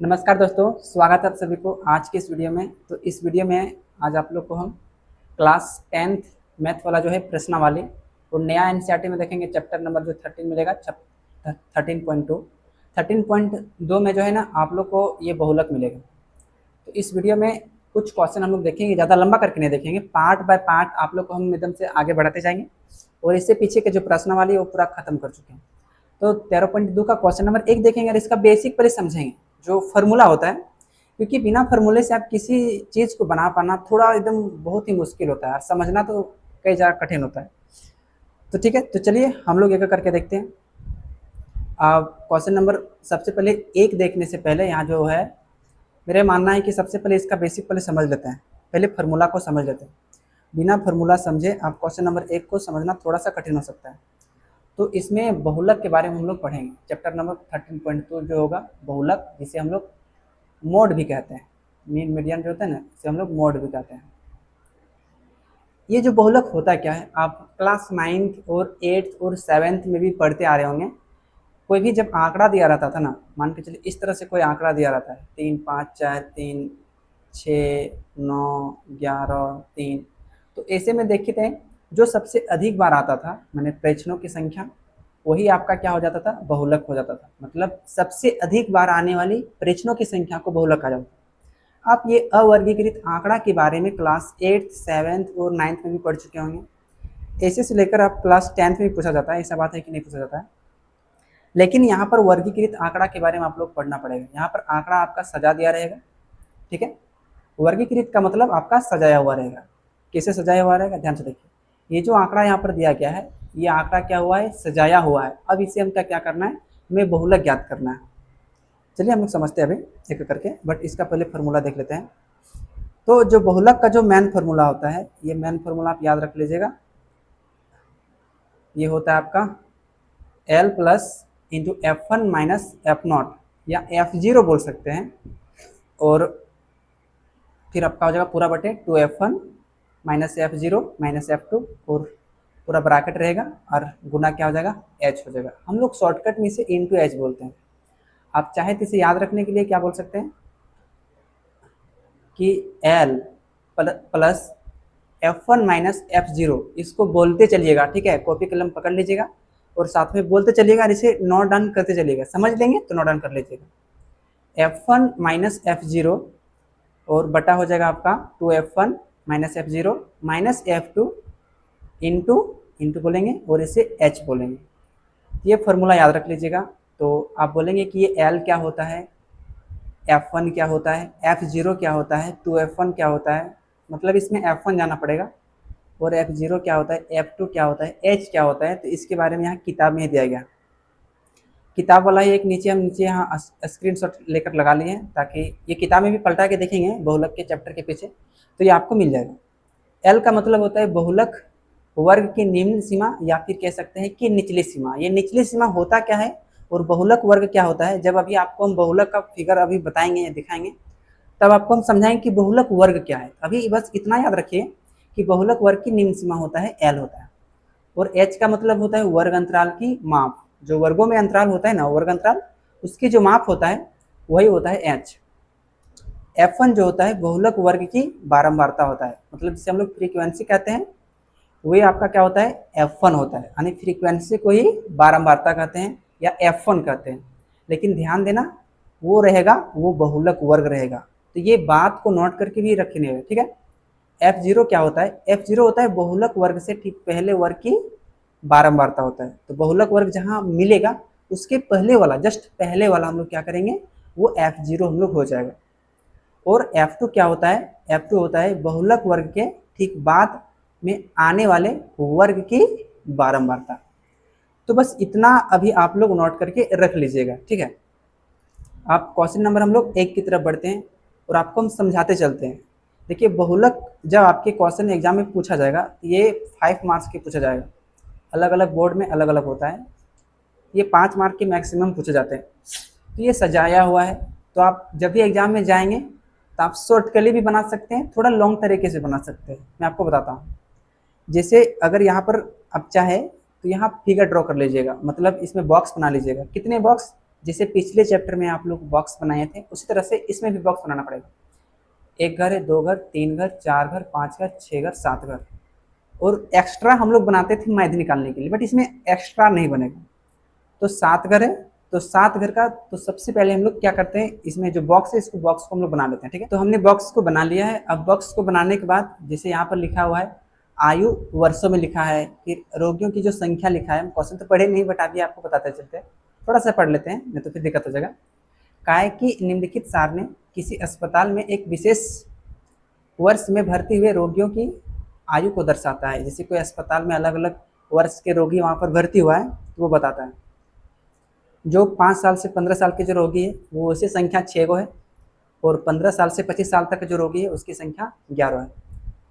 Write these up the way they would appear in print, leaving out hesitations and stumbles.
नमस्कार दोस्तों, स्वागत है आप सभी को आज के इस वीडियो में। तो इस वीडियो में आज आप लोग को हम क्लास 10th मैथ वाला जो है प्रश्नावली और नया एनसीईआरटी में देखेंगे। चैप्टर नंबर जो 13 मिलेगा 13.2 में जो है ना आप लोग को ये बहुलक मिलेगा। तो इस वीडियो में कुछ क्वेश्चन हम लोग देखेंगे, ज़्यादा लंबा करके नहीं देखेंगे, पार्ट बाय पार्ट आप लोग को हम एकदम से आगे बढ़ाते जाएंगे और इससे पीछे के जो प्रश्नावली वो पूरा खत्म कर चुके हैं। तो 13.2 का क्वेश्चन नंबर 1 देखेंगे और इसका बेसिक पहले समझेंगे जो फार्मूला होता है, क्योंकि बिना फार्मूले से आप किसी चीज़ को बना पाना थोड़ा एकदम बहुत ही मुश्किल होता है और समझना तो कई ज़्यादा कठिन होता है। तो ठीक है, तो चलिए हम लोग एक करके देखते हैं। क्वेश्चन नंबर सबसे पहले 1 देखने से पहले यहाँ जो है मेरा मानना है कि सबसे पहले इसका बेसिक पहले समझ लेते हैं, पहले फार्मूला को समझ लेते हैं। बिना फार्मूला समझे आप क्वेश्चन नंबर 1 को समझना थोड़ा सा कठिन हो सकता है। तो इसमें बहुलक के बारे में हम लोग पढ़ेंगे। चैप्टर नंबर 13.2 जो होगा बहुलक, जिसे हम लोग मोड भी कहते हैं, मीन मीडियन जो होता है ना, इसे हम लोग मोड भी कहते हैं। ये जो बहुलक होता है क्या है, आप क्लास 9th और 8th और 7th में भी पढ़ते आ रहे होंगे। कोई भी जब आंकड़ा दिया रहता था ना, मान के चलिए इस तरह से कोई आंकड़ा दिया रहता है 3 5 4 3 6 9 11 3, तो ऐसे में देखते हैं जो सबसे अधिक बार आता था, मैंने प्रश्नों की संख्या, वही आपका क्या हो जाता था, बहुलक हो जाता था। मतलब सबसे अधिक बार आने वाली प्रश्नों की संख्या को बहुलक कहा जाता है। आप ये अवर्गीकृत आंकड़ा के बारे में क्लास 8th 7th और 9th में भी पढ़ चुके होंगे। ऐसे से लेकर आप क्लास 10th में भी पूछा जाता है, ऐसा बात है कि नहीं पूछा जाता है। लेकिन यहाँ पर वर्गीकृत आंकड़ा के बारे में आप लोग पढ़ना पड़ेगा। यहाँ पर आंकड़ा आपका सजा दिया रहेगा, ठीक है। वर्गीकृत का मतलब आपका सजाया हुआ रहेगा। कैसे सजाया हुआ रहेगा, ध्यान से देखिए। ये जो आंकड़ा यहाँ पर दिया गया है, ये आंकड़ा क्या हुआ है, सजाया हुआ है। अब इसे हम क्या करना है, हमें बहुलक ज्ञात करना है। चलिए हम लोग समझते हैं अभी एक करके, बट इसका पहले फार्मूला देख लेते हैं। तो जो बहुलक का जो मेन फार्मूला होता है, ये मेन फार्मूला आप याद रख लीजिएगा। ये होता है आपका L plus into F1 minus F0 या F0 बोल सकते हैं, और फिर आपका हो जाएगा पूरा बटे 2F1 minus F0 minus F2 और पूरा ब्रैकेट रहेगा और गुना क्या हो जाएगा, H हो जाएगा। हम लोग शॉर्टकट में इसे इंटू H बोलते हैं। आप चाहे तो इसे याद रखने के लिए क्या बोल सकते हैं कि L plus F1 minus F0, इसको बोलते चलिएगा, ठीक है। कॉपी कलम पकड़ लीजिएगा और साथ में बोलते चलिएगा और इसे नोट डाउन करते चलिएगा। समझ लेंगे तो नोट डाउन कर लीजिएगा। F1 माइनस F0 और बटा हो जाएगा आपका 2F1 minus F0 minus F2 into बोलेंगे और इसे H बोलेंगे। ये फार्मूला याद रख लीजिएगा। तो आप बोलेंगे कि ये L क्या होता है, F1 क्या होता है, F0 क्या होता है, 2F1 क्या होता है, मतलब इसमें F1 जाना पड़ेगा, और F0 क्या होता है, F2 क्या होता है, H क्या होता है। तो इसके बारे में यहाँ किताब में दिया गया, किताब वाला ही एक नीचे हम यहाँ स्क्रीनशॉट लेकर लगा लिए हैं, ताकि ये किताब में भी पलटा के देखेंगे बहुलक के चैप्टर के पीछे, तो ये आपको मिल जाएगा। L का मतलब होता है बहुलक वर्ग की निम्न सीमा, या फिर कह सकते हैं कि निचली सीमा। ये निचली सीमा होता क्या है और बहुलक वर्ग क्या होता है, जब अभी आपको हम बहुलक का फिगर अभी बताएंगे या दिखाएंगे, तब आपको हम समझाएंगे कि बहुलक वर्ग क्या है। अभी बस इतना याद रखिए कि बहुलक वर्ग की निम्न सीमा होता है L होता है, और H का मतलब होता है वर्ग अंतराल की माप। जो वर्गों में अंतराल होता है ना, वर्ग अंतराल, उसकी जो माप होता है वही होता है H। F1 जो होता है बहुलक वर्ग की बारंबारता होता है, मतलब जिसे हम लोग फ्रीक्वेंसी कहते हैं, वही आपका क्या होता है, F1 होता है। यानी फ्रीक्वेंसी को ही बारंबारता कहते हैं या F1 कहते हैं। लेकिन ध्यान देना, वो रहेगा, वो बहुलक वर्ग रहेगा। तो ये बात को नोट करके भी रखने है, ठीक है। F0 क्या होता है, F0 होता है बहुलक वर्ग से ठीक पहले वर्ग की बारंबारता होता है। तो बहुलक वर्ग जहाँ मिलेगा उसके पहले वाला, जस्ट पहले वाला हम लोग क्या करेंगे, वो F0 हम लोग हो जाएगा। और F2 क्या होता है, F2 होता है बहुलक वर्ग के ठीक बाद में आने वाले वर्ग की बारंबारता। तो बस इतना अभी आप लोग नोट करके रख लीजिएगा, ठीक है। आप क्वेश्चन नंबर हम लोग 1 की तरफ बढ़ते हैं और आपको हम समझाते चलते हैं। देखिए बहुलक जब आपके क्वेश्चन एग्जाम में पूछा जाएगा, ये 5 मार्क्स के पूछा जाएगा। अलग अलग बोर्ड में अलग अलग होता है, ये 5 मार्क के मैक्सिमम पूछे जाते हैं। तो ये सजाया हुआ है, तो आप जब भी एग्जाम में जाएंगे तो आप शॉर्टकली भी बना सकते हैं, थोड़ा लॉन्ग तरीके से बना सकते हैं। मैं आपको बताता हूँ। जैसे अगर यहाँ पर आप चाहे तो यहाँ फिगर ड्रॉ कर लीजिएगा, मतलब इसमें बॉक्स बना लीजिएगा। कितने बॉक्स, जैसे पिछले चैप्टर में आप लोग बॉक्स बनाए थे उसी तरह से इसमें भी बॉक्स बनाना पड़ेगा। एक घर है, 2 घर, 3 घर, 4 घर, 5 घर, 6 घर, 7 घर, और एक्स्ट्रा हम लोग बनाते थे माइद निकालने के लिए, बट इसमें एक्स्ट्रा नहीं बनेगा। तो 7 घर है, तो 7 घर का तो सबसे पहले हम लोग क्या करते हैं, इसमें जो बॉक्स है इसको बॉक्स को हम लोग बना लेते हैं। ठीक है, तो हमने बॉक्स को बना लिया है। अब बॉक्स को बनाने के बाद जैसे यहाँ पर लिखा हुआ है आयु वर्षों में लिखा है, फिर रोगियों की जो संख्या लिखा है, हम क्वेश्चन तो पढ़े नहीं बट अभी आपको बताते चलते हैं, थोड़ा सा पढ़ लेते हैं नहीं तो फिर दिक्कत हो जाएगा। काय कि निम्नलिखित सारणी किसी अस्पताल में एक विशेष वर्ष में भर्ती हुए रोगियों की आयु को दर्शाता है। जैसे कोई अस्पताल में अलग अलग वर्ष के रोगी वहाँ पर भर्ती हुआ है तो वो बताता है। जो 5 साल से 15 साल के जो रोगी है वो उसे संख्या 6 गो है, और 15 साल से 25 साल तक के जो रोगी है उसकी संख्या 11 है,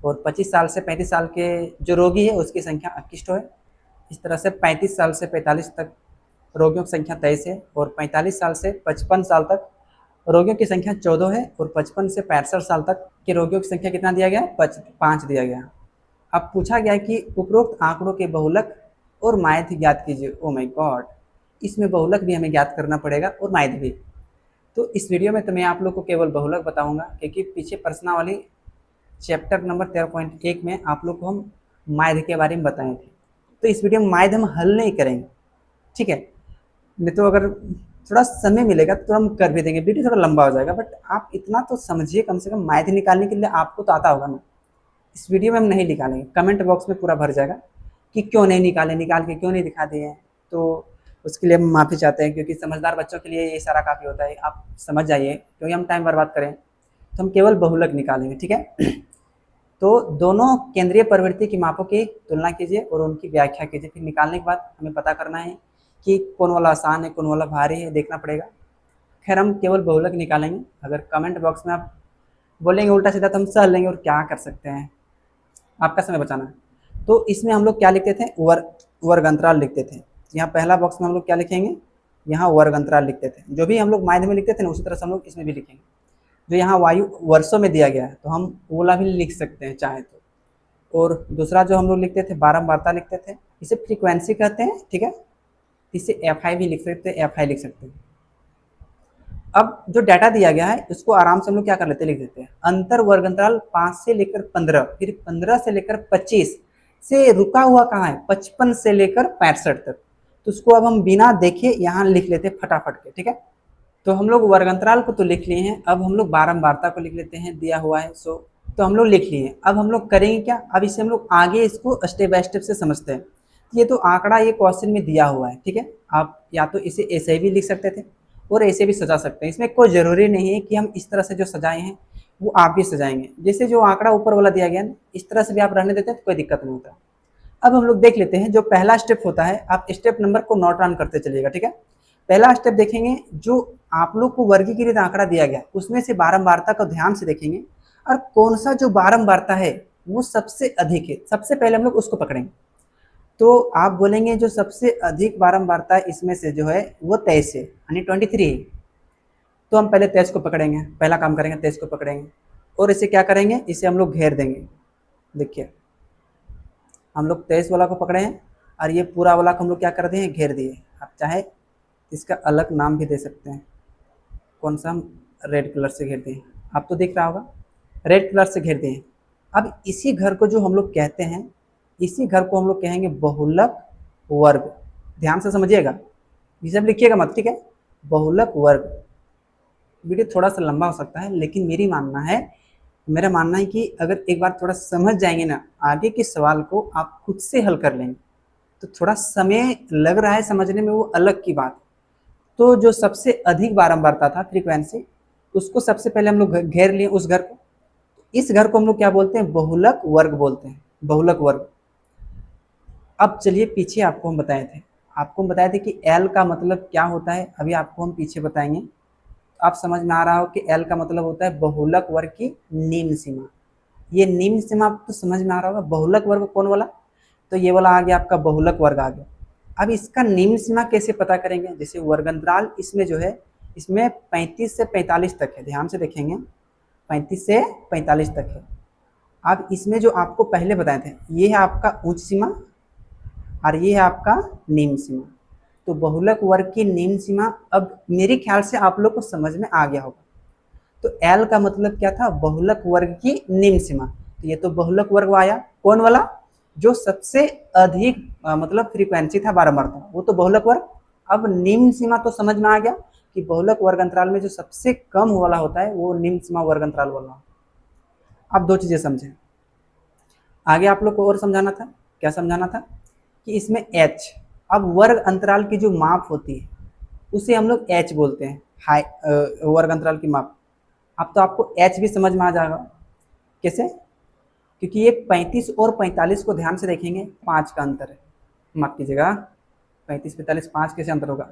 और 25 साल से 35 साल के जो रोगी है उसकी संख्या 21 है। इस तरह से 35 साल से 45 तक रोगियों की संख्या 23 है, और 45 साल से 55 साल तक रोगियों की संख्या 14 है, और 55 से 65 साल तक के रोगियों की संख्या कितना दिया गया है, 5 दिया गया। अब पूछा गया कि उपरोक्त आंकड़ों के बहुलक और माध्य ज्ञात कीजिए। ओ माय गॉड, इसमें बहुलक भी हमें ज्ञात करना पड़ेगा और माध्य भी। तो इस वीडियो में तो मैं आप लोग को केवल बहुलक बताऊंगा, क्योंकि पीछे प्रश्नावली चैप्टर नंबर 13.1 में आप लोग को हम माध्य के बारे में बताए थे। तो इस वीडियो में माध्य हम हल नहीं करेंगे, ठीक है, नहीं तो अगर थोड़ा समय मिलेगा तो हम कर भी देंगे, वीडियो थोड़ा लंबा हो जाएगा, बट आप इतना तो समझिए कम से कम माध्य निकालने के लिए आपको तो आता होगा ना। इस वीडियो में हम नहीं निकालेंगे, कमेंट बॉक्स में पूरा भर जाएगा कि क्यों नहीं निकाले, निकाल के क्यों नहीं दिखा दिए, तो उसके लिए हम माफ़ी चाहते हैं, क्योंकि समझदार बच्चों के लिए ये सारा काफ़ी होता है। आप समझ जाइए, क्योंकि हम टाइम बर्बाद करें तो हम केवल बहुलक निकालेंगे, ठीक है। तो दोनों केंद्रीय प्रवृत्ति की मापों की तुलना कीजिए और उनकी व्याख्या कीजिए। फिर निकालने के बाद हमें पता करना है कि कौन वाला आसान है, कौन वाला भारी है, देखना पड़ेगा। खैर हम केवल बहुलक निकालेंगे। अगर कमेंट बॉक्स में आप बोलेंगे उल्टा सीधा तो हम सह लेंगे, और क्या कर सकते हैं, आपका समय बचाना है। तो इसमें हम लोग क्या लिखते थे, वर्ग अंतराल लिखते थे। यहाँ पहला बॉक्स में हम लोग क्या लिखेंगे, यहाँ वर्ग अंतराल लिखते थे। जो भी हम लोग माध्य में लिखते थे ना उसी तरह से हम लोग इसमें भी लिखेंगे। जो यहाँ वायु वर्षों में दिया गया है तो हम ओला भी लिख सकते हैं चाहे तो। और दूसरा जो हम लोग लिखते थे बारंबारता लिखते थे, इसे फ्रीक्वेंसी कहते हैं, ठीक है। इसे FI भी लिख सकते हैं, FI लिख सकते हैं। अब जो डाटा दिया गया है उसको आराम से हम लोग क्या कर लेते हैं, लिख देते हैं। अंतर वर्ग अंतराल 5 से लेकर 15, फिर 15 से लेकर 25 से रुका हुआ कहाँ है, 55 से लेकर 65 तक। तो उसको अब हम बिना देखे यहाँ लिख लेते हैं फटाफट के, ठीक है। तो हम लोग वर्ग अंतराल को तो लिख लिए हैं, अब हम लोग बारंबारता को लिख लेते हैं, दिया हुआ है सो तो हम लोग लिख लिए हैं। अब हम लोग करेंगे क्या, अब इसे हम लोग आगे इसको स्टेप बाय स्टेप से समझते हैं। ये तो आंकड़ा ये क्वेश्चन में दिया हुआ है, ठीक है। आप या तो इसे ऐसे भी लिख सकते थे और ऐसे भी सजा सकते हैं, इसमें कोई ज़रूरी नहीं है कि हम इस तरह से जो सजाए हैं वो आप भी सजाएंगे। जैसे जो आंकड़ा ऊपर वाला दिया गया ना इस तरह से भी आप रहने देते हैं तो कोई दिक्कत नहीं होता। अब हम लोग देख लेते हैं जो पहला स्टेप होता है, आप स्टेप नंबर को नोट डाउन करते चलिएगा, ठीक है। पहला स्टेप देखेंगे, जो आप लोग को वर्गीकृत आंकड़ा दिया गया उसमें से बारंबारता को ध्यान से देखेंगे, और कौन सा जो बारंबारता है वो सबसे अधिक है, सबसे पहले हम लोग उसको पकड़ेंगे। तो आप बोलेंगे जो सबसे अधिक बारंबारता इसमें से जो है वो 23 है, यानी 23 है। तो हम पहले 23 को पकड़ेंगे, पहला काम करेंगे 23 को पकड़ेंगे, और इसे क्या करेंगे, इसे हम लोग घेर देंगे। देखिए हम लोग 23 वाला को पकड़े हैं और ये पूरा वाला को हम लोग क्या कर दिए, घेर दिए। आप चाहे इसका अलग नाम भी दे सकते हैं, कौन सा, हम रेड कलर से घेर दिए, आप तो दिख रहा होगा, रेड कलर से घेर दिए। अब इसी घर को जो हम लोग कहते हैं, इसी घर को हम लोग कहेंगे बहुलक वर्ग। ध्यान से समझिएगा, ये सब लिखिएगा मत, ठीक है। बहुलक वर्ग। वीडियो थोड़ा सा लंबा हो सकता है, लेकिन मेरा मानना है कि अगर एक बार थोड़ा समझ जाएंगे ना, आगे के सवाल को आप खुद से हल कर लेंगे। तो थोड़ा समय लग रहा है समझने में, वो अलग की बात। तो जो सबसे अधिक बारंबारता था फ्रीक्वेंसी, उसको सबसे पहले हम लोग घेर लिए उस घर को। इस घर को हम लोग क्या बोलते हैं, बहुलक वर्ग बोलते हैं, बहुलक वर्ग। अब चलिए पीछे आपको हम बताए थे कि एल का मतलब क्या होता है, अभी आपको हम पीछे बताएंगे। आप समझ में आ रहा हो कि एल का मतलब होता है बहुलक वर्ग की निम्न सीमा। ये निम्न सीमा आपको समझ में आ रहा होगा। बहुलक वर्ग कौन वाला, तो ये वाला आ गया आपका बहुलक वर्ग आ गया। अब इसका निम्न सीमा कैसे पता करेंगे, जैसे वर्ग अंतराल इसमें जो है इसमें 35 से 45 तक है, ध्यान से देखेंगे 35 से 45 तक है। अब इसमें जो आपको पहले बताए थे ये है आपका उच्च सीमा और ये है आपका निम्न सीमा। तो बहुलक वर्ग की निम्न सीमा अब मेरे ख्याल से आप लोग को समझ में आ गया होगा। तो L का मतलब क्या था, बहुलक वर्ग की निम्न सीमा। तो ये तो बहुलक वर्ग आया, कौन वाला, जो सबसे अधिक मतलब फ्रीक्वेंसी था बारंबारता, वो तो बहुलक वर्ग। अब निम्न सीमा तो समझ में आ गया कि बहुलक वर्ग अंतराल में जो सबसे कम वाला होता है वो निम्न सीमा वर्ग अंतराल वाला। अब दो चीजें समझें, आगे आप लोग को और समझाना था। क्या समझाना था कि इसमें H, अब वर्ग अंतराल की जो माप होती है उसे हम लोग H बोलते हैं, हाई वर्ग अंतराल की माप। अब तो आपको H भी समझ में आ जाएगा कैसे, क्योंकि ये 35 और 45 को ध्यान से देखेंगे, 5 का अंतर है, माफ कीजिएगा 35 45 5 कैसे अंतर होगा,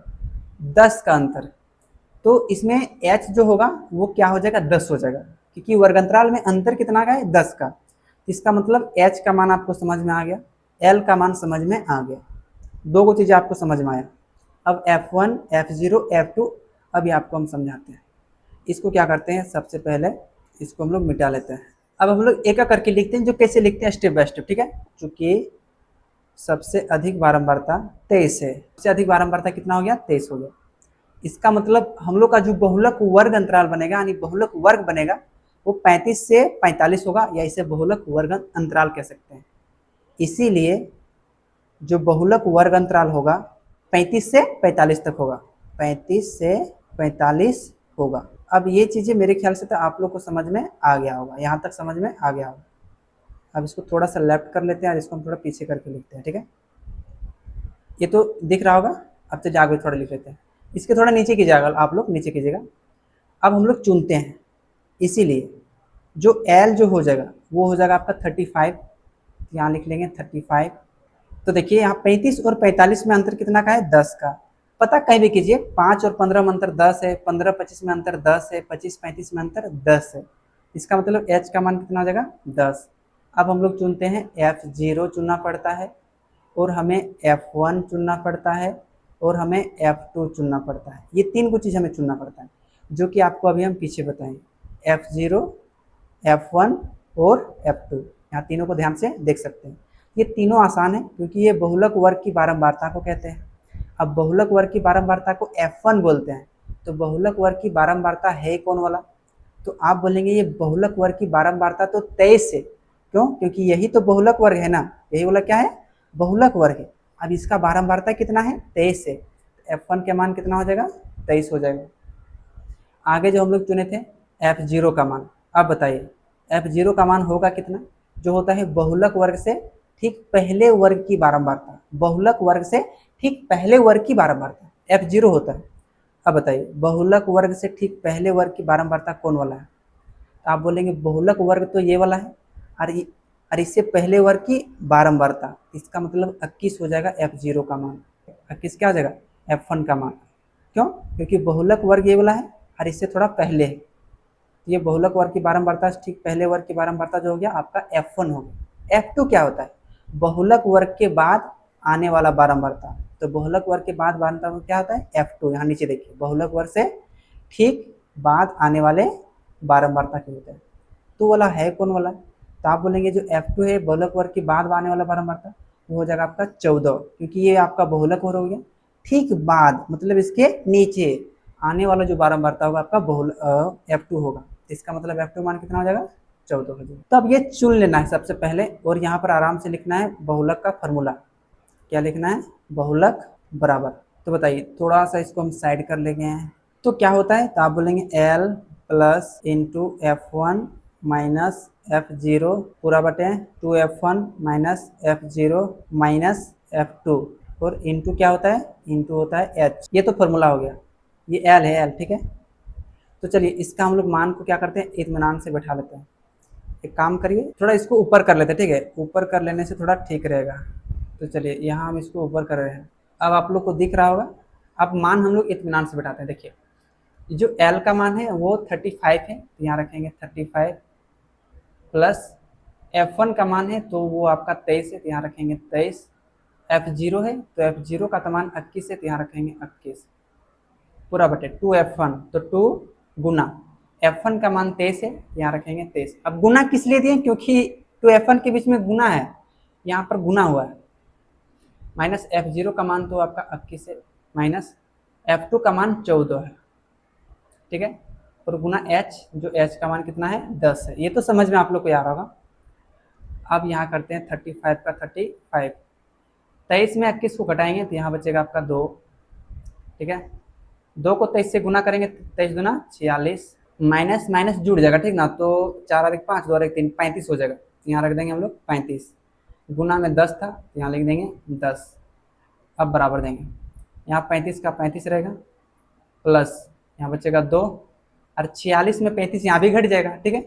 10 का अंतर। तो इसमें H जो होगा वो क्या हो जाएगा, 10 हो जाएगा, क्योंकि वर्ग अंतराल में अंतर कितना का है, 10 का। इसका मतलब H का मान आपको समझ में आ गया, L का मान समझ में आ गया, दो गो चीज़ें आपको समझ में आया। अब F1 F0 F2 अभी आपको हम समझाते हैं। इसको क्या करते हैं, सबसे पहले इसको हम लोग मिटा लेते हैं। अब हम लोग एक एक करके लिखते हैं, जो कैसे लिखते हैं स्टेप बाय स्टेप, ठीक है। चूंकि सबसे अधिक बारंबारता 23 है, सबसे अधिक बारंबारता कितना हो गया, 23 हो गया। इसका मतलब हम लोग का जो बहुलक वर्ग अंतराल बनेगा, यानी बहुलक वर्ग बनेगा, वो 35 से 45 होगा, या इसे बहुलक वर्ग अंतराल कह सकते हैं। इसीलिए जो बहुलक वर्ग अंतराल होगा 35 से 45 तक होगा, 35 से 45 होगा। अब ये चीज़ें मेरे ख्याल से तो आप लोग को समझ में आ गया होगा, यहाँ तक समझ में आ गया होगा। अब इसको थोड़ा सा लेफ्ट कर लेते हैं और इसको हम थोड़ा पीछे करके लिखते हैं, ठीक है। ये तो दिख रहा होगा, अब तो जाके थोड़ा लिख लेते हैं। इसके थोड़ा नीचे कीजिएगा, आप लोग नीचे कीजिएगा। अब हम लोग चुनते हैं, इसीलिए जो L जो हो जाएगा वो हो जाएगा आपका 35, यहाँ लिख लेंगे 35। तो देखिए यहाँ 35 और 45 में अंतर कितना का है, 10 का। पता कहीं भी कीजिए, 5 और 15 में अंतर 10 है, 15 25 में अंतर 10 है, 25 35 में अंतर 10 है। इसका मतलब H का मान कितना हो जाएगा, 10। अब हम लोग चुनते हैं, F0 चुनना पड़ता है, और हमें F1 चुनना पड़ता है, और हमें F2 चुनना पड़ता है। ये तीन को चीज़ हमें चुनना पड़ता है, जो कि आपको अभी हम पीछे बताएंगे। F0 F1 और F2, यहाँ तीनों को ध्यान से देख सकते हैं। ये तीनों आसान है, क्योंकि ये बहुलक वर्ग की बारंबारता को कहते हैं। अब बहुलक वर्ग की बारंबारता को F1 बोलते हैं, तो बहुलक वर्ग की बारंबारता है कौन वाला, तो आप बोलेंगे ये बहुलक वर्ग की बारंबारता तो 23 है। क्यों, क्योंकि यही तो बहुलक वर्ग है ना, यही वाला क्या है, बहुलक वर्ग है। अब इसका बारंबारता कितना है, 23 है, तो F1 का मान कितना हो जाएगा, 23 हो जाएगा। आगे जो हम लोग चुने थे F0 का मान, अब बताइए F0 का मान होगा कितना, जो होता है बहुलक वर्ग से ठीक पहले वर्ग की बारंबारता, बहुलक वर्ग से ठीक पहले वर्ग की बारंबारता F0 होता है। अब बताइए बहुलक वर्ग से ठीक पहले वर्ग की बारंबारता कौन वाला है, तो आप बोलेंगे बहुलक वर्ग तो ये वाला है, और इससे पहले वर्ग की बारंबारता, इसका मतलब 21 हो जाएगा F0 का मान। 21 क्या हो जाएगा, F1 का मान। क्यों, क्योंकि बहुलक वर्ग ये वाला है और इससे थोड़ा पहले है। ये बहुलक वर्ग की बारंबारता ठीक पहले वर्ग की बारंबारता जो हो गया आपका F1 हो गया। F2 क्या होता है, बहुलक वर्ग के बाद आने वाला बारंबारता। तो बहुलक वर्ग के बाद बारंबारता क्या होता है, F2। यहाँ नीचे देखिए, बहुलक वर्ग से ठीक बाद आने वाले बारंबारता के होता है, तो वाला है कौन वाला, तो आप बोलेंगे जो F2 है बहुलक वर्ग के बाद आने वाला बारंबारता, वो हो जाएगा आपका 14, क्योंकि ये आपका बहुलक वर्ग हो गया। ठीक बाद मतलब इसके नीचे आने वाला जो बारंबारता होगा आपका बहुल F2 होगा, इसका मतलब F2 मान कितना हो जाएगा, 14 हो जाएगा। तो अब ये चुन लेना है सबसे पहले, और यहाँ पर आराम से लिखना है बहुलक का फॉर्मूला। क्या लिखना है, बहुलक बराबर। तो बताइए, थोड़ा सा इसको हम साइड कर लेंगे हैं, तो क्या होता है, तो आप बोलेंगे L plus into F1 minus F0 पूरा बटे 2F1 minus F0 minus F2, और इंटू क्या होता है, इंटू होता है H। ये तो फॉर्मूला हो गया, ये L है, L ठीक है। तो चलिए इसका हम लोग मान को क्या करते हैं, इत्मीनान से बैठा लेते हैं। एक काम करिए, थोड़ा इसको ऊपर कर लेते हैं, ठीक है, ऊपर कर लेने से थोड़ा ठीक रहेगा। तो चलिए यहाँ हम इसको ऊपर कर रहे हैं, अब आप लोग को दिख रहा होगा। अब मान हम लोग इत्मीनान से बैठाते हैं। देखिए जो L का मान है वो 35 है, तो यहाँ रखेंगे 35 प्लस F1 का मान है तो वो आपका 23 है, तो यहाँ रखेंगे 23। F0 है तो F0 का मान 21 है, तो यहाँ रखेंगे 21 पूरा बटे 2F1, तो 2 गुना F1 का मान 23 है, यहाँ रखेंगे 23। अब गुना किस लिए दिए, क्योंकि 2F1 के बीच में गुना है, यहाँ पर गुना हुआ है। माइनस F0 का मान तो आपका 21 है, माइनस F2 का मान 14 है, ठीक है, और गुना H, जो H का मान कितना है 10 है। ये तो समझ में आप लोग को आ रहा होगा। अब यहाँ करते हैं 35 का 35, 23 में 21 को घटाएंगे तो यहाँ बचेगा आपका 2, ठीक है, 2 को 23 से गुना करेंगे, 23 दूना 46, माइनस माइनस जुड़ जाएगा, ठीक ना, तो 4 और 1 5, 2 और 1 3, 35 हो जाएगा, यहाँ रख देंगे हम लोग 35, गुना में 10 था तो यहाँ लिख देंगे 10। अब बराबर देंगे, यहाँ 35 का 35 रहेगा, प्लस यहाँ बचेगा 2, और 46 में 35 यहाँ भी घट जाएगा, ठीक है,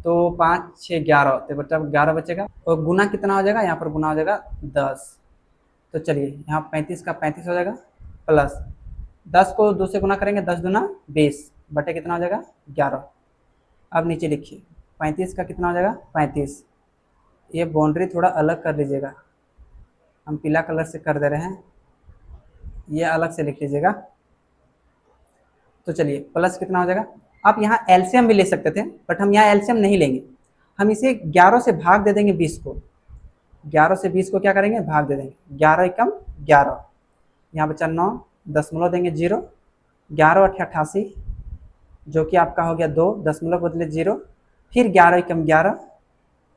तो 5 6 11, तो बच्चा 11 बचेगा, और गुना कितना हो जाएगा, यहाँ पर गुना हो जाएगा 10। तो चलिए यहाँ 35 का 35 हो जाएगा, प्लस 10 को 2 से गुना करेंगे, 10 दूना 20, बटे कितना हो जाएगा 11। अब नीचे लिखिए 35 का कितना हो जाएगा 35, ये बाउंड्री थोड़ा अलग कर लीजिएगा, हम पीला कलर से कर दे रहे हैं, ये अलग से लिख लीजिएगा। तो चलिए प्लस कितना हो जाएगा, आप यहाँ एलसीएम भी ले सकते थे, बट हम यहाँ एलसीएम नहीं लेंगे, हम इसे 11 से भाग दे देंगे 20 को, 11 से 20 को क्या करेंगे भाग दे देंगे, 11 एकम 11, यहाँ बचा 9, दशमलव देंगे 0, 11 8 88, जो कि आपका हो गया 2, दशमलव बदले 0, फिर 11 एकम 11,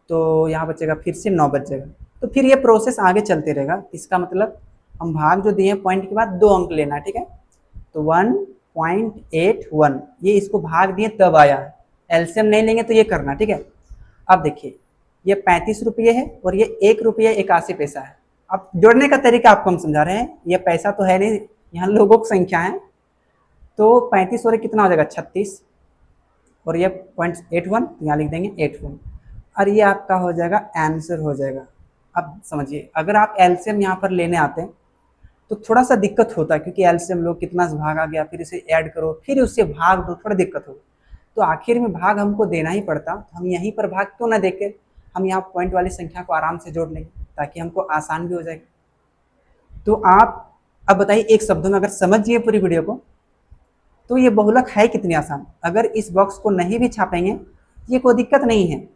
तो यहाँ बचेगा फिर से 9 बचेगा। तो फिर ये प्रोसेस आगे चलते रहेगा, इसका मतलब हम भाग जो दिए पॉइंट के बाद 2 अंक लेना है, ठीक है, तो 1.81, ये इसको भाग दिए तब आया है, एलसीएम नहीं लेंगे तो ये करना, ठीक है। अब देखिए ये 35 रुपये है और ये 1 रुपये 81 पैसा है। अब जोड़ने का तरीका आपको हम समझा रहे हैं, ये पैसा तो है नहीं, यहाँ लोगों की संख्या है, तो 35 और कितना हो जाएगा 36, और ये 0.81, यहाँ लिख देंगे 81, और ये आपका हो जाएगा आंसर हो जाएगा। अब समझिए अगर आप एलसीएम यहाँ पर लेने आते हैं तो थोड़ा सा दिक्कत होता है, क्योंकि एलसीएम लोग कितना से भाग आ गया, फिर इसे ऐड करो, फिर उससे भाग दो, थोड़ा दिक्कत होगा, तो आखिर में भाग हमको देना ही पड़ता, तो हम यहीं पर भाग क्यों ना देके हम यहाँ पॉइंट वाली संख्या को आराम से जोड़ लेंगे, ताकि हमको आसान भी हो जाएगा। तो आप अब बताइए एक शब्दों में अगर समझिए पूरी वीडियो को, तो ये बहुलक है कितनी आसान। अगर इस बॉक्स को नहीं भी छापेंगे ये कोई दिक्कत नहीं है,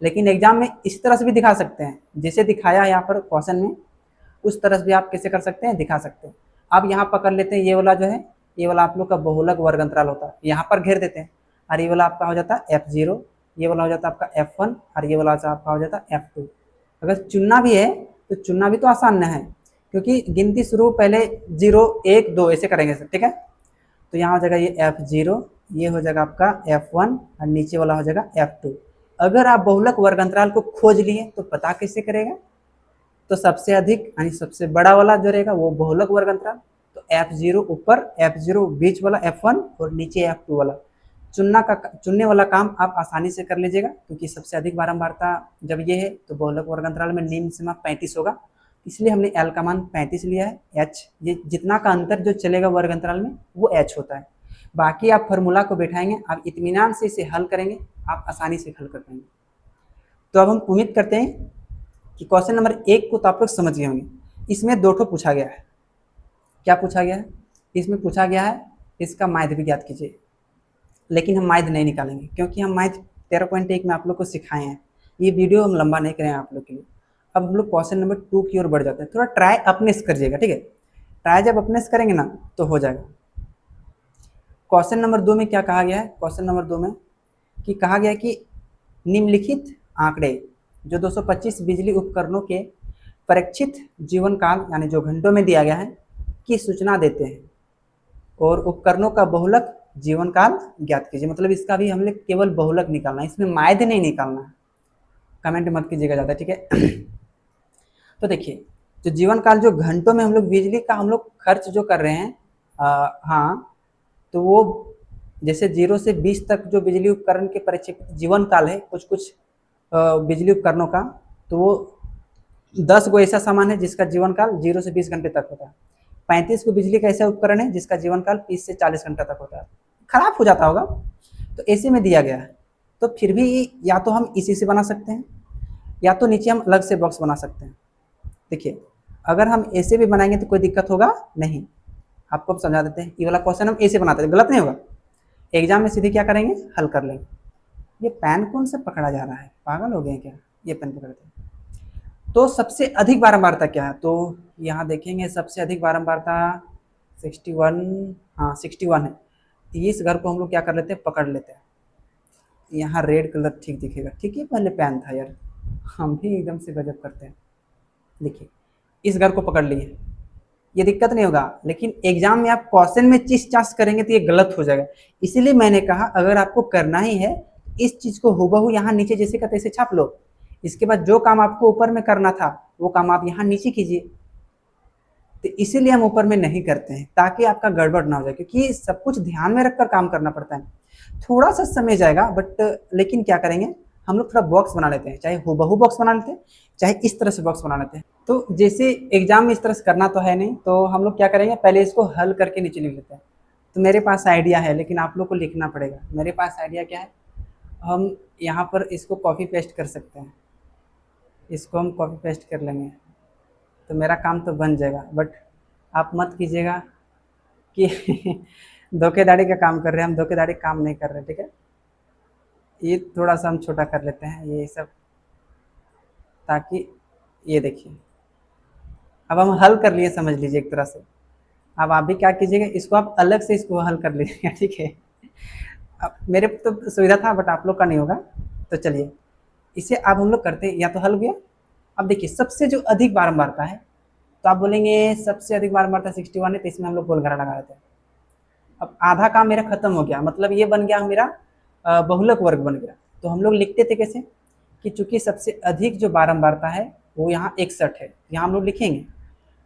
लेकिन एग्जाम में इस तरह से भी दिखा सकते हैं, जैसे दिखाया है यहाँ पर क्वेश्चन में, उस तरह से भी आप कैसे कर सकते हैं, दिखा सकते हैं। अब यहाँ पकड़ लेते हैं, ये वाला जो है, ये वाला आप लोग का बहुलक वर्ग अंतराल होता है, यहाँ पर घेर देते हैं, और ये वाला आपका हो जाता है F0, ये वाला हो जाता है आपका F1, और ये वाला आपका हो जाता है F2। अगर चुनना भी है तो चुनना भी तो आसान न है, क्योंकि गिनती शुरू पहले 0 1 2 ऐसे करेंगे सर, ठीक है। तो यहाँ हो जाएगा ये F0, ये हो जाएगा आपका F1, और नीचे वाला हो जाएगा F2। अगर आप बहुलक वर्ग अंतराल को खोज लिए तो पता कैसे करेगा, तो सबसे अधिक यानी सबसे बड़ा वाला जो रहेगा वो बहुलक वर्ग अंतराल, तो F0 ऊपर, F0 बीच वाला F1, और नीचे F2 वाला। चुनने वाला काम आप आसानी से कर लीजिएगा, क्योंकि सबसे अधिक बारंबारता जब ये है तो बहुलक वर्ग अंतराल में निम्न सीमा 35 होगा, इसलिए हमने L का मान 35 लिया है। H, ये जितना का अंतर जो चलेगा वर्ग अंतराल में वो H होता है। बाकी आप फार्मूला को बैठाएंगे, आप इत्मीनान से इसे हल करेंगे, आप आसानी से हल कर पाएंगे। तो अब हम उम्मीद करते हैं कि क्वेश्चन नंबर 1 को तो आप लोग समझ गए होंगे। इसमें 2 ठो पूछा गया है। क्या पूछा गया है? इसमें पूछा गया है इसका माध्य भी ज्ञात कीजिए, लेकिन हम माध्य नहीं निकालेंगे, क्योंकि हम माध्य 13.1 में आप लोग को सिखाए हैं, ये वीडियो हम लंबा नहीं करें आप लोग के लिए। अब हम लोग क्वेश्चन नंबर 2 की ओर बढ़ जाते हैं। थोड़ा ट्राई अपने से करिएगा, ठीक है, ट्राई जब अपने से करेंगे ना तो हो जाएगा। क्वेश्चन नंबर 2 में क्या कहा गया है? क्वेश्चन नंबर 2 में कि कहा गया कि निम्नलिखित आंकड़े जो 225 बिजली उपकरणों के परीक्षित जीवन काल यानी जो घंटों में दिया गया है की सूचना देते हैं, और उपकरणों का बहुलक जीवन काल ज्ञात कीजिए। मतलब इसका भी हमने केवल बहुलक निकालना है, इसमें माध्य नहीं निकालना है। कमेंट मत कीजिएगा ज़्यादा, ठीक है। तो देखिए जो जीवन काल जो घंटों में हम लोग बिजली का हम लोग खर्च जो कर रहे हैं, हाँ, तो वो जैसे 0 से 20 तक जो बिजली उपकरण के परीक्षित जीवन काल है कुछ कुछ बिजली उपकरणों का, तो वो 10 गो ऐसा सामान है जिसका जीवन काल 0 से 20 घंटे तक होता है। 35 को बिजली का ऐसा उपकरण है जिसका जीवन काल 30 से 40 घंटा तक होता है। खराब हो जाता होगा, तो ऐसे में दिया गया है, तो फिर भी या तो हम इसी से बना सकते हैं या तो नीचे हम अलग से बॉक्स बना सकते हैं। देखिए अगर हम ऐसे भी बनाएंगे तो कोई दिक्कत होगा नहीं, आपको समझा देते हैं। ये वाला क्वेश्चन हम ऐसे बनाते हैं, गलत नहीं होगा, एग्जाम में सीधे क्या करेंगे हल कर लेंगे। ये पेन कौन से पकड़ा जा रहा है, पागल हो गए क्या? ये पेन पकड़ते हैं। तो सबसे अधिक बारंबारता क्या है? तो यहाँ देखेंगे सबसे अधिक बारंबारता 61, हाँ 61 है। इस घर को हम लोग क्या कर लेते हैं, पकड़ लेते हैं। यहाँ रेड कलर ठीक दिखेगा, ठीक है, पहले पेन था यार, हम भी एकदम से गजब करते हैं। देखिए इस घर को पकड़ लिए, ये दिक्कत नहीं होगा, लेकिन एग्जाम में आप क्वेश्चन में चीज चास करेंगे तो ये गलत हो जाएगा। इसीलिए मैंने कहा अगर आपको करना ही है इस चीज को हूबहू यहाँ नीचे जैसे का तैसे छाप लो, इसके बाद जो काम आपको ऊपर में करना था वो काम आप यहाँ नीचे कीजिए। तो इसीलिए हम ऊपर में नहीं करते हैं ताकि आपका गड़बड़ ना हो जाए, क्योंकि सब कुछ ध्यान में रखकर काम करना पड़ता है। थोड़ा सा समय जाएगा बट लेकिन क्या करेंगे, हम लोग थोड़ा बॉक्स बना लेते हैं, चाहे हूबहू बॉक्स बना लेते हैं चाहे इस तरह से बॉक्स बना लेते हैं। तो जैसे एग्जाम में इस तरह से करना तो है नहीं, तो हम लोग क्या करेंगे, पहले इसको हल करके नीचे लिख लेते हैं। तो मेरे पास आइडिया है लेकिन आप लोग को लिखना पड़ेगा। मेरे पास आइडिया क्या है, हम यहाँ पर इसको कॉपी पेस्ट कर सकते हैं, इसको हम कॉपी पेस्ट कर लेंगे तो मेरा काम तो बन जाएगा। बट आप मत कीजिएगा कि धोखेधड़ी का काम कर रहे हैं, हम धोखेधड़ी काम नहीं कर रहे, ठीक है। ये थोड़ा सा हम छोटा कर लेते हैं ये सब, ताकि ये देखिए अब हम हल कर लिए, समझ लीजिए एक तरह से। अब आप भी क्या कीजिएगा, इसको आप अलग से इसको हल कर लीजिएगा, ठीक है। अब मेरे तो सुविधा था बट आप लोग का नहीं होगा, तो चलिए इसे अब हम लोग करते हैं, या तो हल हो गया। अब देखिए सबसे जो अधिक बारंबारता है, तो आप बोलेंगे सबसे अधिक बारंबारता 61 है, तो इसमें हम लोग गोल घेरा लगा देते हैं। अब आधा काम मेरा खत्म हो गया, मतलब ये बन गया मेरा बहुलक वर्ग बन गया। तो हम लोग लिखते थे कैसे कि चूंकि सबसे अधिक जो बारंबारता है वो यहाँ 61 है, यहाँ हम लोग लिखेंगे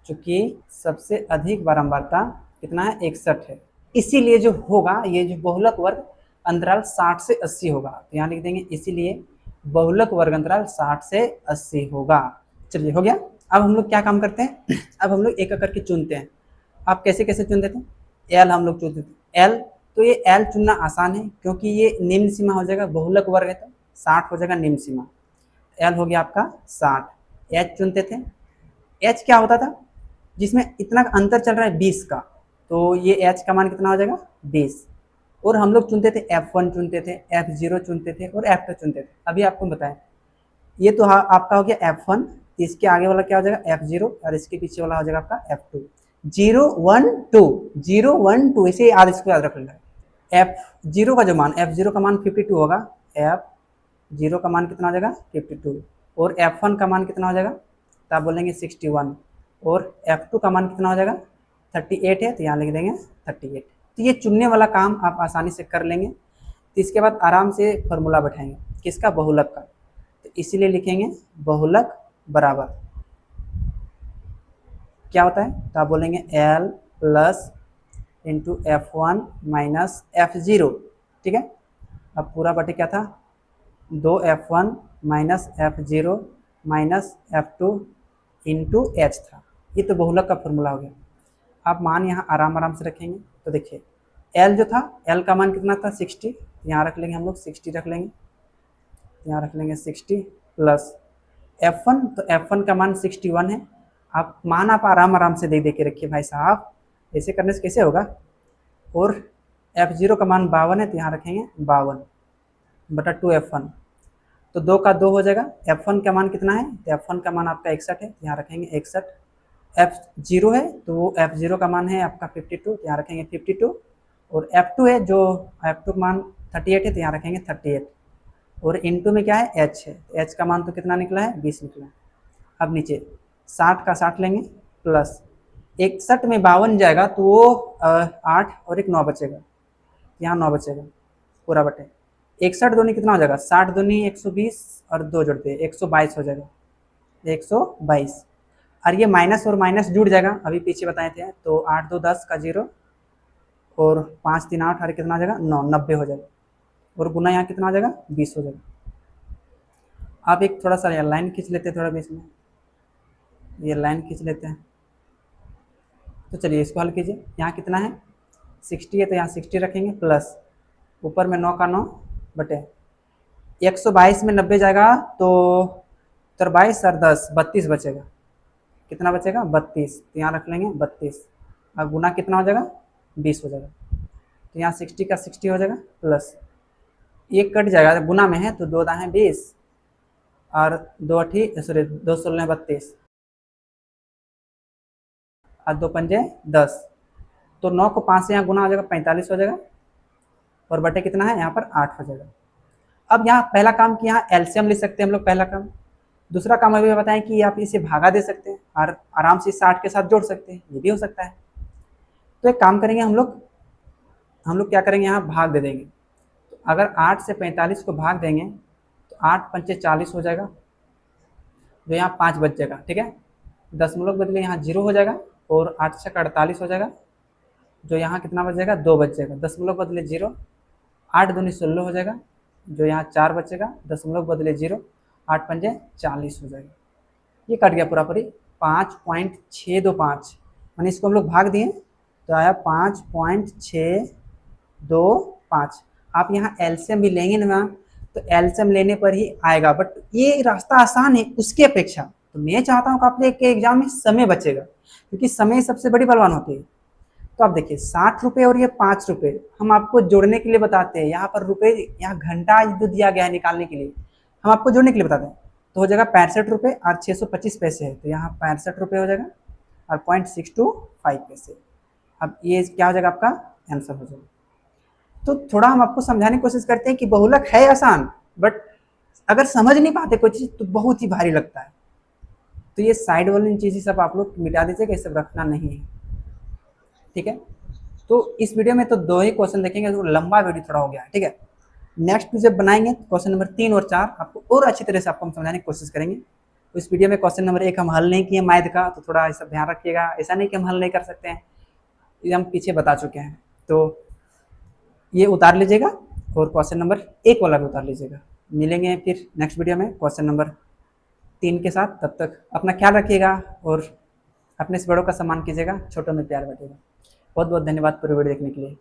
चूंकि सबसे अधिक बारंबारता कितना है, 61 है, इसीलिए जो होगा ये जो बहुलक वर्ग अंतराल 60 से 80 होगा। तो यहाँ लिख देंगे इसीलिए बहुलक वर्ग अंतराल 60 से 80 होगा। चलिए हो गया। अब हम लोग क्या काम करते हैं, अब हम लोग एक एक करके चुनते हैं। आप कैसे कैसे चुनते थे, एल हम लोग चुनते थे, एल। तो ये एल चुनना आसान है क्योंकि ये निम्न सीमा हो जाएगा, बहुलक वर्ग है तो 60 हो जाएगा निम्न सीमा, एल हो गया आपका 60। एच चुनते थे, एच क्या होता था, जिसमें इतना अंतर चल रहा है 20 का, तो ये एच का मान कितना हो जाएगा 20। और हम लोग चुनते थे F1 चुनते थे, F0 चुनते थे और F2 चुनते थे। अभी आपको बताएं, ये तो आपका हो गया F1, इसके आगे वाला क्या हो जाएगा F0 और इसके पीछे वाला हो जाएगा आपका F2। 0 1 2 0 1 2 इसे याद, इसको याद रख लेना। F0 का जो मान, F0 का मान 52 होगा, F0 का मान कितना हो जाएगा 52, और F1 का मान कितना हो जाएगा, तो आप बोलेंगे 61, और F2 का मान कितना हो जाएगा 38 है, तो यहाँ लिख देंगे 38। तो ये चुनने वाला काम आप आसानी से कर लेंगे। तो इसके बाद आराम से फॉर्मूला बैठाएंगे किसका, बहुलक का। तो इसीलिए लिखेंगे बहुलक बराबर क्या होता है, तो आप बोलेंगे L plus into F1 minus F0, ठीक है। अब पूरा बटे क्या था, 2F1 minus F0 minus F2 into H था। ये तो बहुलक का फॉर्मूला हो गया। आप मान यहाँ आराम आराम से रखेंगे। तो देखिए L जो था, L का मान कितना था 60, यहाँ रख लेंगे हम लोग 60 रख लेंगे, यहाँ रख लेंगे 60 प्लस F1, तो F1 का मान 61 है। आप मान आप आराम आराम से दे के रखिए भाई साहब, ऐसे करने से कैसे होगा। और F0 का मान 52 है, तो यहाँ रखेंगे 52 बटा 2F1, तो 2 का 2 हो जाएगा। F1 का मान कितना है, तो F1 का मान आपका 61 है, यहाँ रखेंगे 61। F0 है तो F0 का मान है आपका 52, तो यहाँ रखेंगे 52। और F2 है जो F2 का मान 38 है, तो यहाँ रखेंगे 38। और इनटू में क्या है H है, तो H का मान तो कितना निकला है 20 निकला है। अब नीचे 60 का 60 लेंगे प्लस 61 में 52 जाएगा तो वो 8 और एक 9 बचेगा, यहाँ 9 बचेगा पूरा बटे 61 दूनी कितना हो जाएगा, 60 दूनी 120 और 2 जोड़ते 122 हो जाएगा, 122। और ये माइनस और माइनस जुड़ जाएगा, अभी पीछे बताए थे। तो 8 2 10 का 0 और 5 3 8 और कितना हो जाएगा 9, 90 हो जाएगा। और गुना यहाँ कितना हो जाएगा 20 हो जाएगा। आप एक थोड़ा सा लाइन खींच लेते हैं, थोड़ा बीच में ये लाइन खींच लेते हैं। तो चलिए इसको हल कीजिए। यहाँ कितना है 60 है, तो यहाँ 60 रखेंगे प्लस ऊपर में 9 का 9 बटे 122 में 90 जाएगा तो 23 और 10 32 बचेगा। कितना बचेगा 32, तो यहाँ रख लेंगे 32। अब गुना कितना हो जाएगा 20 हो जाएगा, तो यहाँ 60 का 60 हो जाएगा प्लस एक कट जाएगा, गुना में है तो 2 दाएं 20 और 2 अठी सॉरी 2 16 32 और 2 पंजे 10, तो 9 को 5 से यहाँ गुना हो जाएगा 45 हो जाएगा, और बटे कितना है यहाँ पर 8 हो जाएगा। अब यहाँ पहला काम कि यहाँ एलसीएम ले सकते हैं हम लोग, पहला काम। दूसरा काम अभी बताएं कि आप इसे भागा दे सकते हैं और आराम से 60 के साथ जोड़ सकते हैं, ये भी हो सकता है। तो एक काम करेंगे हम लोग क्या करेंगे, यहाँ भाग दे देंगे। तो अगर 8 से 45 को भाग देंगे तो 8 पंचे 40 हो जाएगा, जो यहाँ 5 बच जाएगा, ठीक है। दशमलव बदले यहाँ 0 हो जाएगा, और 8 से 48 हो जाएगा, जो यहाँ कितना बच जाएगा, 2 बच जाएगा। दशमलव बदले 0, 8 दूनी 16 हो जाएगा, जो यहाँ 4 बचेगा। दशमलव बदले 0, 8 पंजे 40 हो जाएगा। ये कट गया पूरा पूरी 5.625, मैंने इसको हम लोग भाग दिए तो आया 5.625। आप यहाँ एलसीएम भी लेंगे ना, तो एलसीएम लेने पर ही आएगा, बट ये रास्ता आसान है उसकी अपेक्षा। तो मैं चाहता हूँ कि आपके एग्जाम में समय बचेगा, क्योंकि समय सबसे बड़ी बलवान होती है। तो आप देखिए 60 रुपये और ये 5 रुपये हम आपको जोड़ने के लिए बताते हैं। यहाँ पर रुपये, यहाँ घंटा जो दिया गया है निकालने के लिए, हम आपको जोड़ने के लिए बताते हैं। तो हो जाएगा 65 रुपये और 625 पैसे है, तो यहाँ 65 रुपये हो जाएगा और 0.625 पैसे। अब ये क्या हो जाएगा, आपका आंसर हो जाएगा। तो थोड़ा हम आपको समझाने की कोशिश करते हैं कि बहुलक है आसान, बट अगर समझ नहीं पाते कोई चीज़ तो बहुत ही भारी लगता है। तो ये साइड वाली चीज़ें सब आप लोग मिटा दीजिएगा, ये सब रखना नहीं है, ठीक है। तो इस वीडियो में तो 2 ही क्वेश्चन देखेंगे, तो लंबा वीडियो थोड़ा हो गया है, ठीक है। नेक्स्ट जब बनाएंगे क्वेश्चन नंबर 3 और 4 आपको और अच्छी तरह से आपको हम समझाने की कोशिश करेंगे। तो इस वीडियो में क्वेश्चन नंबर 1 हम हल नहीं किए मैथ का, तो थोड़ा ऐसा ध्यान रखिएगा। ऐसा नहीं कि हम हल नहीं कर सकते हैं, ये हम पीछे बता चुके हैं। तो ये उतार लीजिएगा और क्वेश्चन नंबर 1 वाला भी उतार लीजिएगा। मिलेंगे फिर नेक्स्ट वीडियो में क्वेश्चन नंबर 3 के साथ। तब तक अपना ख्याल रखिएगा और अपने से बड़ों का सम्मान कीजिएगा, छोटों में प्यार बांटिएगा। बहुत बहुत धन्यवाद पूरे वीडियो देखने के लिए।